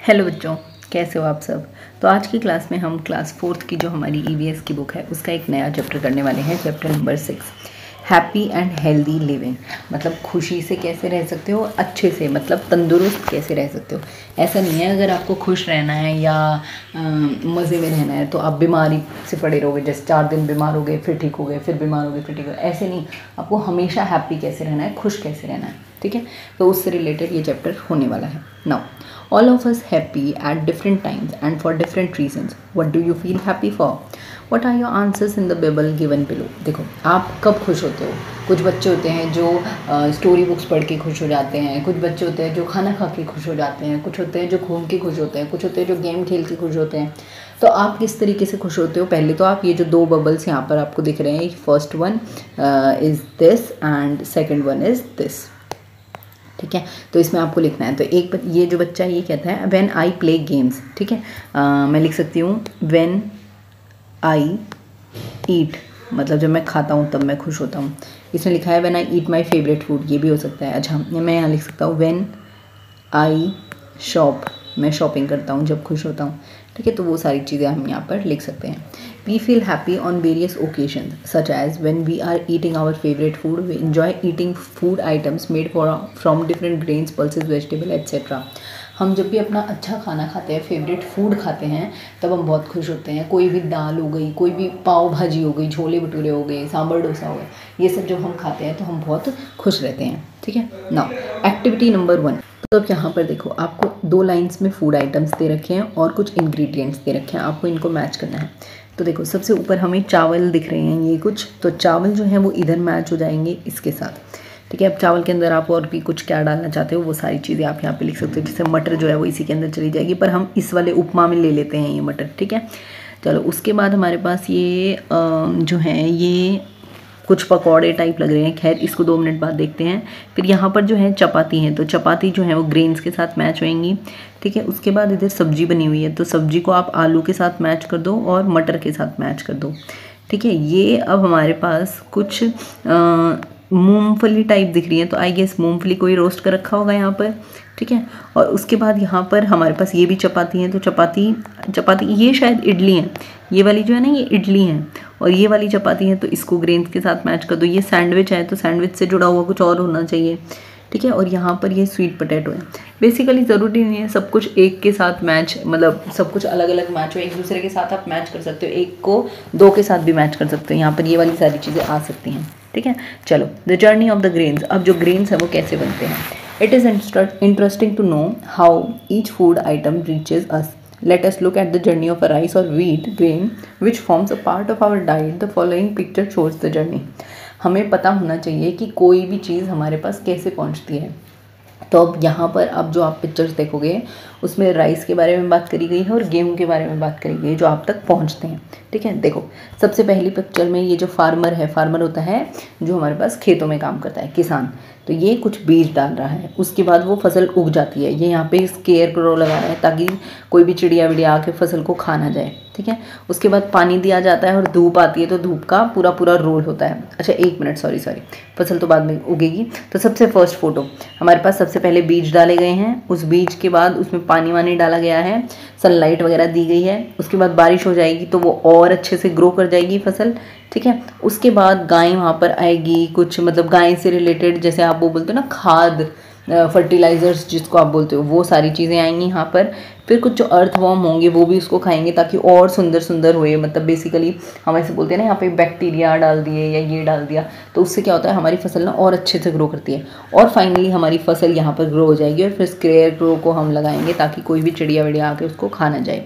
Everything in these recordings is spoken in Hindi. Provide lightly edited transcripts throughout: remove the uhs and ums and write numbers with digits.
हेलो बच्चों, कैसे हो आप सब। तो आज की क्लास में हम क्लास 4th की जो हमारी ईवीएस की बुक है उसका एक नया चैप्टर करने वाले हैं। Chapter number 6, happy and healthy living. मतलब खुशी से कैसे रह सकते हो, अच्छे से मतलब तंदुरुस्त कैसे रह सकते हो। ऐसा नहीं है अगर आपको खुश रहना है या मज़े में रहना है तो आप बीमारी से पड़े रहोगे। जैसे 4 दिन बीमार हो गए फिर ठीक हो गए, फिर बीमार हो गए फिर ठीक हो गए, ऐसे नहीं। आपको हमेशा हैप्पी कैसे रहना है, खुश कैसे रहना है, ठीक है। तो उससे रिलेटेड ये चैप्टर होने वाला है। Now all of us happy at different times and for different reasons. What do you feel happy for? What are your answers in the bubble given below? देखो, आप कब खुश होते हो। कुछ बच्चे होते हैं जो स्टोरी बुक्स पढ़ के खुश हो जाते हैं, कुछ बच्चे होते हैं जो खाना खा के खुश हो जाते हैं, कुछ होते हैं जो घूम के खुश होते हैं, कुछ होते हैं जो गेम खेल के खुश होते हैं। तो आप किस तरीके से खुश होते हो। पहले तो आप ये जो 2 बबल्स यहाँ पर आपको दिख रहे हैं, first one is this and second one is this, ठीक है। तो इसमें आपको लिखना है। तो एक ये जो बच्चा ये कहता है व्हेन आई प्ले गेम्स, ठीक है। मैं लिख सकती हूँ व्हेन आई ईट, मतलब जब मैं खाता हूँ तब मैं खुश होता हूँ। इसमें लिखा है when I eat my favourite food, ये भी हो सकता है। अच्छा, मैं यहाँ लिख सकता हूँ व्हेन आई शॉप, मैं शॉपिंग करता हूँ जब खुश होता हूँ, ठीक है। तो वो सारी चीज़ें हम यहाँ पर लिख सकते हैं। We feel happy on various occasions, such as when we are eating our favorite food. We enjoy eating food items made from different grains, pulses, vegetable, etc. हम जब भी अपना अच्छा खाना खाते हैं, फेवरेट फूड खाते हैं, तब हम बहुत खुश होते हैं। कोई भी दाल हो गई, कोई भी पाव भाजी हो गई, छोले भटूरे हो गए, सांभर डोसा हो गया, ये सब जब हम खाते हैं तो हम बहुत खुश रहते हैं, ठीक है। Now activity number 1। तो अब यहाँ पर देखो, आपको 2 लाइन्स में फूड आइटम्स दे रखे हैं और कुछ इंग्रेडिएंट्स दे रखे हैं, आपको इनको मैच करना है। तो देखो, सबसे ऊपर हमें चावल दिख रहे हैं ये कुछ, तो चावल जो है वो इधर मैच हो जाएंगे इसके साथ, ठीक है। अब चावल के अंदर आप और भी कुछ क्या डालना चाहते हो वो सारी चीज़ें आप यहाँ पे लिख सकते हो। जैसे मटर जो है वो इसी के अंदर चली जाएगी, पर हम इस वाले उपमा में ले लेते हैं ये मटर, ठीक है। चलो, उसके बाद हमारे पास ये जो है ये कुछ पकौड़े टाइप लग रहे हैं, खैर इसको 2 मिनट बाद देखते हैं। फिर यहाँ पर जो है चपाती है, तो चपाती जो है वो ग्रेन्स के साथ मैच होएंगी, ठीक है। उसके बाद इधर सब्जी बनी हुई है, तो सब्जी को आप आलू के साथ मैच कर दो और मटर के साथ मैच कर दो, ठीक है। ये अब हमारे पास कुछ मूंगफली टाइप दिख रही है, तो आई गेस मूंगफली को ही रोस्ट कर रखा होगा यहाँ पर, ठीक है। और उसके बाद यहाँ पर हमारे पास ये भी चपाती है, तो चपाती ये शायद इडली है, ये वाली जो है ना ये इडली है, और ये वाली चपाती है, तो इसको ग्रेन्स के साथ मैच कर दो। ये सैंडविच है, तो सैंडविच से जुड़ा हुआ कुछ और होना चाहिए, ठीक है। और यहाँ पर ये स्वीट पोटैटो है। बेसिकली ज़रूरी नहीं है सब कुछ एक के साथ मैच, मतलब सब कुछ अलग अलग मैच हो, एक दूसरे के साथ आप मैच कर सकते हो, एक को 2 के साथ भी मैच कर सकते हो। यहाँ पर ये वाली सारी चीज़ें आ सकती हैं, ठीक है। चलो, the journey of the grains. अब जो ग्रेन्स है वो कैसे बनते हैं। It is interesting to know how each food item reaches us. Let us look at the journey of a rice or wheat grain which forms a part of our diet. The following picture shows the journey. हमें पता होना चाहिए कि कोई भी चीज़ हमारे पास कैसे पहुंचती है। तो अब यहाँ पर अब जो आप पिक्चर्स देखोगे उसमें राइस के बारे में बात करी गई है और गेहूं के बारे में बात करी गई है जो आप तक पहुँचते हैं, ठीक है। देखो, सबसे पहली पिक्चर में ये जो फार्मर है, फार्मर होता है जो हमारे पास खेतों में काम करता है, किसान। तो ये कुछ बीज डाल रहा है, उसके बाद वो फसल उग जाती है। ये यहाँ पे स्केयर क्रो लगा है ताकि कोई भी चिड़िया विड़िया आके फसल को खा ना जाए, ठीक है। उसके बाद पानी दिया जाता है और धूप आती है, तो धूप का पूरा रोल होता है। अच्छा, 1 मिनट, सॉरी, फसल तो बाद में उगेगी। तो सबसे फर्स्ट फोटो हमारे पास, सबसे पहले बीज डाले गए हैं, उस बीज के बाद उसमें पानी वानी डाला गया है, सनलाइट वगैरह दी गई है। उसके बाद बारिश हो जाएगी तो वो और अच्छे से ग्रो कर जाएगी फसल, ठीक है। उसके बाद गाय वहाँ पर आएगी, कुछ मतलब गाय से रिलेटेड, जैसे आप वो बोलते हो ना खाद, फर्टिलाइजर्स जिसको आप बोलते हो, वो सारी चीज़ें आएंगी यहाँ पर। फिर कुछ जो अर्थवॉर्म होंगे वो भी उसको खाएंगे ताकि और सुंदर होए। मतलब बेसिकली हम ऐसे बोलते हैं ना, यहाँ पे बैक्टीरिया डाल दिए या ये डाल दिया, तो उससे क्या होता है हमारी फसल ना और अच्छे से ग्रो करती है। और फाइनली हमारी फसल यहाँ पर ग्रो हो जाएगी और फिर स्क्वेयर ग्रो को हम लगाएंगे ताकि कोई भी चिड़िया विड़िया आके उसको खा ना जाए।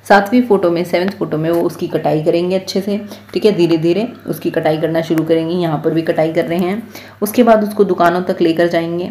7वीं फोटो में, 7th फोटो में वो उसकी कटाई करेंगे अच्छे से, ठीक है। धीरे धीरे उसकी कटाई करना शुरू करेंगे, यहाँ पर भी कटाई कर रहे हैं। उसके बाद उसको दुकानों तक लेकर जाएंगे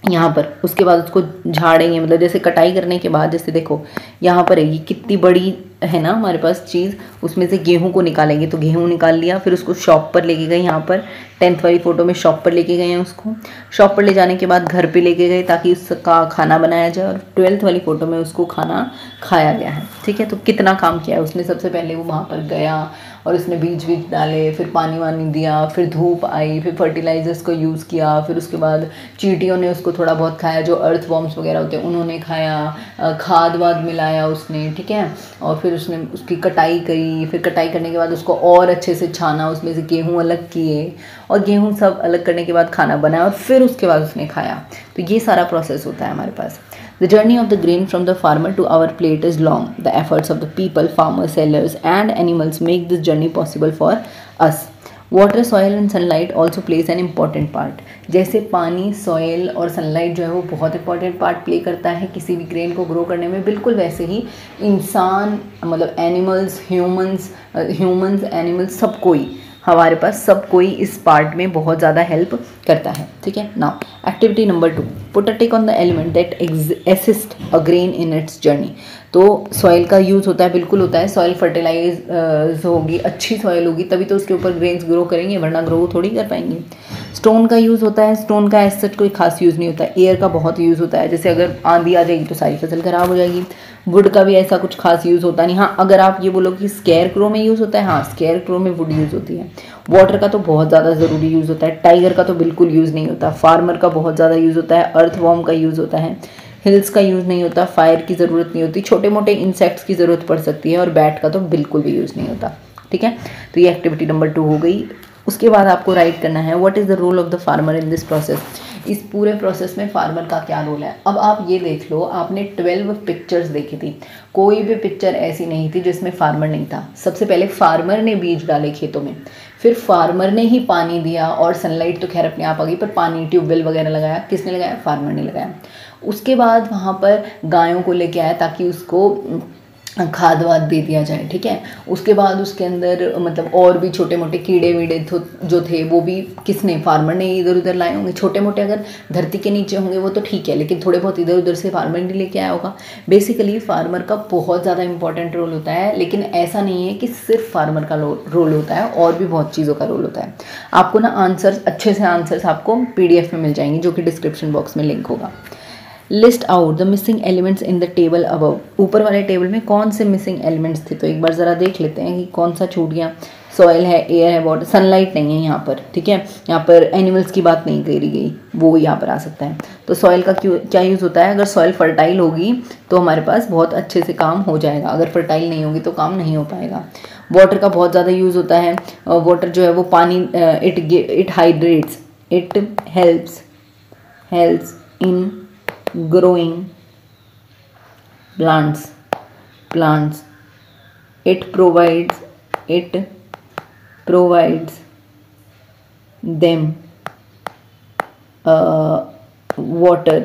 यहाँ पर। उसके बाद उसको झाड़ेंगे, मतलब जैसे कटाई करने के बाद, जैसे देखो यहाँ पर है ये कितनी बड़ी है ना हमारे पास चीज़, उसमें से गेहूं को निकालेंगे। तो गेहूं निकाल लिया, फिर उसको शॉप पर लेके गए। यहाँ पर 10th वाली फ़ोटो में शॉप पर लेके गए हैं उसको। शॉप पर ले जाने के बाद घर पे लेके गए ताकि उसका खाना बनाया जाए, और 12th वाली फ़ोटो में उसको खाना खाया गया है। ठीक है, तो कितना काम किया है उसने। सबसे पहले वो वहाँ पर गया और उसने बीज डाले, फिर पानी वानी दिया, फिर धूप आई, फिर फर्टिलाइजर्स को यूज़ किया, फिर उसके बाद चींटियों ने उसको थोड़ा बहुत खाया, जो अर्थ वॉर्म्स वगैरह होते हैं उन्होंने खाया, खाद वाद मिलाया उसने। ठीक है, और फिर उसने उसकी कटाई करी, फिर कटाई करने के बाद उसको और अच्छे से छाना, उसमें से गेहूँ अलग किए, और गेहूँ सब अलग करने के बाद खाना बनाया, और फिर उसके बाद उसने खाया। तो ये सारा प्रोसेस होता है हमारे पास। The journey of the grain from the farmer to our plate is long. The efforts of the people, farmers, sellers and animals make this journey possible for us. Water, soil and sunlight also plays an important part. जैसे पानी, सॉयल और सनलाइट जो है वो बहुत इंपॉर्टेंट पार्ट प्ले करता है किसी भी ग्रेन को ग्रो करने में, बिल्कुल वैसे ही इंसान मतलब एनिमल्स, ह्यूमंस एनिमल्स सब कोई, हमारे पास सब कोई इस पार्ट में बहुत ज़्यादा हेल्प करता है। ठीक है, now activity number 2, put a tick on the element that assist a grain in its journey. तो सॉइल का यूज़ होता है, बिल्कुल होता है। सॉइल फर्टिलाइज होगी, अच्छी सॉइल होगी तभी तो उसके ऊपर ग्रेन्स ग्रो करेंगे, वरना ग्रो थोड़ी कर पाएंगे। स्टोन का यूज़ होता है, स्टोन का ऐसा कोई खास यूज़ नहीं होता है। एयर का बहुत यूज़ होता है, जैसे अगर आंधी आ जाएगी तो सारी फसल खराब हो जाएगी। वुड का भी ऐसा कुछ खास यूज़ होता नहीं। हाँ, अगर आप ये बोलो कि स्केयर क्रो में यूज़ होता है, हाँ स्केयर क्रो में वुड यूज़ होती है। वाटर का तो बहुत ज़्यादा ज़रूरी यूज़ होता है। टाइगर का तो बिल्कुल यूज़ नहीं होता। फार्मर का बहुत ज़्यादा यूज़ होता है। अर्थ वॉर्म का यूज़ होता है। हिल्स का यूज़ नहीं होता। फायर की ज़रूरत नहीं होती। छोटे मोटे इंसेक्ट्स की ज़रूरत पड़ सकती है, और बैट का तो बिल्कुल भी यूज़ नहीं होता। ठीक है, तो ये एक्टिविटी नंबर 2 हो गई। उसके बाद आपको राइट करना है what is the role of the farmer in this process. इस पूरे प्रोसेस में फार्मर का क्या रोल है। अब आप ये देख लो, आपने 12 पिक्चर्स देखी थी, कोई भी पिक्चर ऐसी नहीं थी जिसमें फार्मर नहीं था। सबसे पहले फार्मर ने बीज डाले खेतों में, फिर फार्मर ने ही पानी दिया, और सनलाइट तो खैर अपने आप आ गई, पर पानी ट्यूबवेल वगैरह लगाया, किसने लगाया, फार्मर ने लगाया। उसके बाद वहाँ पर गायों को लेके आया ताकि उसको खाद वाद दे दिया जाए। ठीक है, उसके बाद उसके अंदर मतलब और भी छोटे मोटे कीड़े वीड़े जो थे वो भी किसने, फार्मर ने इधर उधर लाए होंगे। छोटे मोटे अगर धरती के नीचे होंगे वो तो ठीक है, लेकिन थोड़े बहुत इधर उधर से फार्मर ने लेके आया होगा। बेसिकली फार्मर का बहुत ज़्यादा इंपॉर्टेंट रोल होता है, लेकिन ऐसा नहीं है कि सिर्फ फार्मर का रोल होता है, और भी बहुत चीज़ों का रोल होता है। आपको ना आंसर्स, अच्छे से आंसर्स आपको PDF में मिल जाएंगे, जो कि डिस्क्रिप्शन बॉक्स में लिंक होगा। List out the missing elements in the table above. ऊपर वाले टेबल में कौन से मिसिंग एलिमेंट्स थे, तो एक बार ज़रा देख लेते हैं कि कौन सा छूट गया। सॉइल है, एयर है, वाटर, सनलाइट नहीं है यहाँ पर। ठीक है, यहाँ पर एनिमल्स की बात नहीं करी गई, वो यहाँ पर आ सकता है। तो सॉइल का क्या यूज़ होता है, अगर सॉइल फर्टाइल होगी तो हमारे पास बहुत अच्छे से काम हो जाएगा, अगर फर्टाइल नहीं होगी तो काम नहीं हो पाएगा। वाटर का बहुत ज़्यादा यूज़ होता है। वाटर जो है वो पानी, it hydrates, it helps in growing plants. It provides them water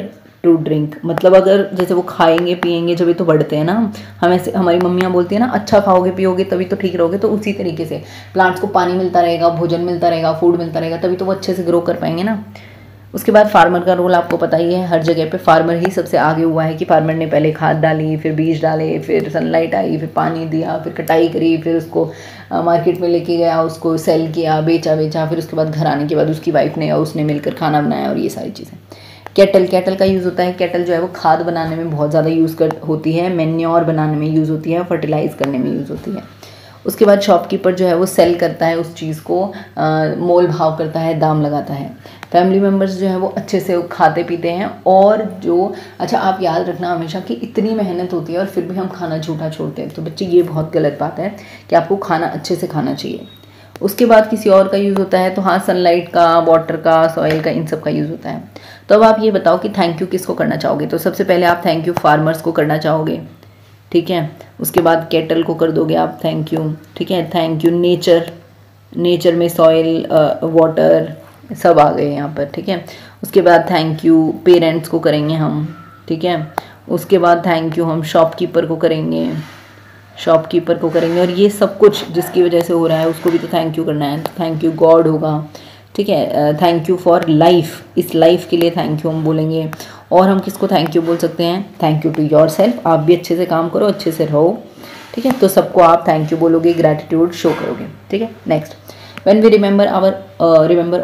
to drink। मतलब अगर जैसे वो खाएंगे पिएंगे जब तो बढ़ते हैं ना, हमें हमारी मम्मियाँ बोलती है ना, अच्छा खाओगे पियोगे तभी तो ठीक रहोगे। तो उसी तरीके से प्लांट्स को पानी मिलता रहेगा, भोजन मिलता रहेगा, फूड मिलता रहेगा, तभी तो वो अच्छे से ग्रो कर पाएंगे ना। उसके बाद फार्मर का रोल आपको पता ही है, हर जगह पे फार्मर ही सबसे आगे हुआ है कि फार्मर ने पहले खाद डाली, फिर बीज डाले, फिर सनलाइट आई, फिर पानी दिया, फिर कटाई करी, फिर उसको मार्केट में लेके गया, उसको सेल किया, बेचा, फिर उसके बाद घर आने के बाद उसकी वाइफ ने और उसने मिलकर खाना बनाया, और ये सारी चीज़ें। कैटल का यूज़ होता है। कैटल जो है वो खाद बनाने में बहुत ज़्यादा यूज़ होती है, मैन्योर बनाने में यूज़ होती है, फर्टिलाइज़ करने में यूज़ होती है। उसके बाद शॉपकीपर जो है वो सेल करता है उस चीज़ को, मोल भाव करता है, दाम लगाता है। फैमिली मेम्बर्स जो है वो अच्छे से खाते पीते हैं, और जो अच्छा आप याद रखना हमेशा कि इतनी मेहनत होती है और फिर भी हम खाना झूठा छोड़ते हैं। तो बच्चे ये बहुत गलत बात है कि आपको खाना अच्छे से खाना चाहिए। उसके बाद किसी और का यूज़ होता है, तो हाँ सनलाइट का, वाटर का, सॉइल का, इन सब का यूज़ होता है। तो अब आप ये बताओ कि थैंक यू किसको करना चाहोगे। तो सबसे पहले आप थैंक यू फार्मर्स को करना चाहोगे। ठीक है, उसके बाद कैटल को कर दोगे आप थैंक यू। ठीक है, थैंक यू नेचर में सॉइल, वाटर सब आ गए यहाँ पर। ठीक है, उसके बाद थैंक यू पेरेंट्स को करेंगे हम। ठीक है, उसके बाद थैंक यू हम शॉपकीपर को करेंगे, और ये सब कुछ जिसकी वजह से हो रहा है उसको भी तो थैंक यू करना है। थैंक यू गॉड होगा। ठीक है, थैंक यू फॉर लाइफ, इस लाइफ के लिए थैंक यू हम बोलेंगे। और हम किसको थैंक यू बोल सकते हैं, thank you to yourself, आप भी अच्छे से काम करो, अच्छे से रहो। ठीक ठीक है। तो सबको आप थैंक यू बोलोगे, ग्रैटिट्यूड शो करोगे, ठीक है। Next, when we remember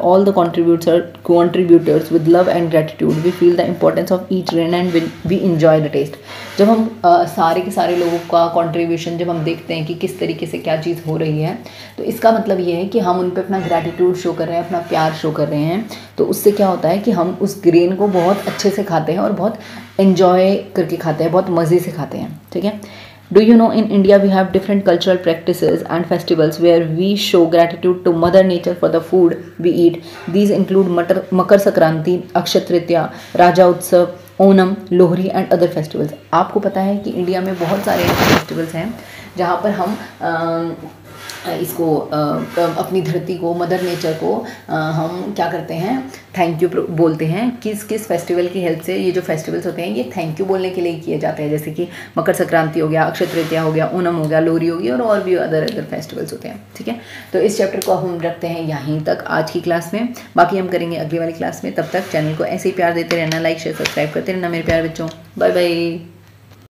all the contributors with love and gratitude, we feel the importance of each grain and we enjoy the taste. जब हम सारे के सारे लोगों का कंट्रीब्यूशन जब हम देखते हैं कि किस तरीके से क्या चीज़ हो रही है, तो इसका मतलब ये है कि हम उन पे अपना ग्रैटिट्यूड शो कर रहे हैं, अपना प्यार शो कर रहे हैं। तो उससे क्या होता है कि हम उस ग्रेन को बहुत अच्छे से खाते हैं और बहुत एंजॉय करके खाते हैं, बहुत मज़े से खाते हैं, ठीक है। Do you know in India we have different cultural practices and festivals where we show gratitude to Mother Nature for the food we eat. These include Makar Sankranti, Akshaya Tritiya, Raja Utsav, Onam, Lohri and other festivals. आपको पता है कि इंडिया में बहुत सारे ऐसे फेस्टिवल्स हैं जहाँ पर हम इसको अपनी धरती को, मदर नेचर को हम क्या करते हैं, थैंक यू बोलते हैं। किस किस फेस्टिवल की हेल्प से ये जो फेस्टिवल्स होते हैं ये थैंक यू बोलने के लिए किए जाते हैं, जैसे कि मकर संक्रांति हो गया, अक्षय तृतीया हो गया, ओनम हो गया, लोहरी होगी और भी अदर फेस्टिवल्स होते हैं, ठीक है। तो इस चैप्टर को हम रखते हैं यहीं तक आज की क्लास में, बाकी हम करेंगे अगली वाली क्लास में। तब तक चैनल को ऐसे ही प्यार देते रहना, लाइक शेयर सब्सक्राइब करते रहना मेरे प्यारे बच्चों। Bye bye.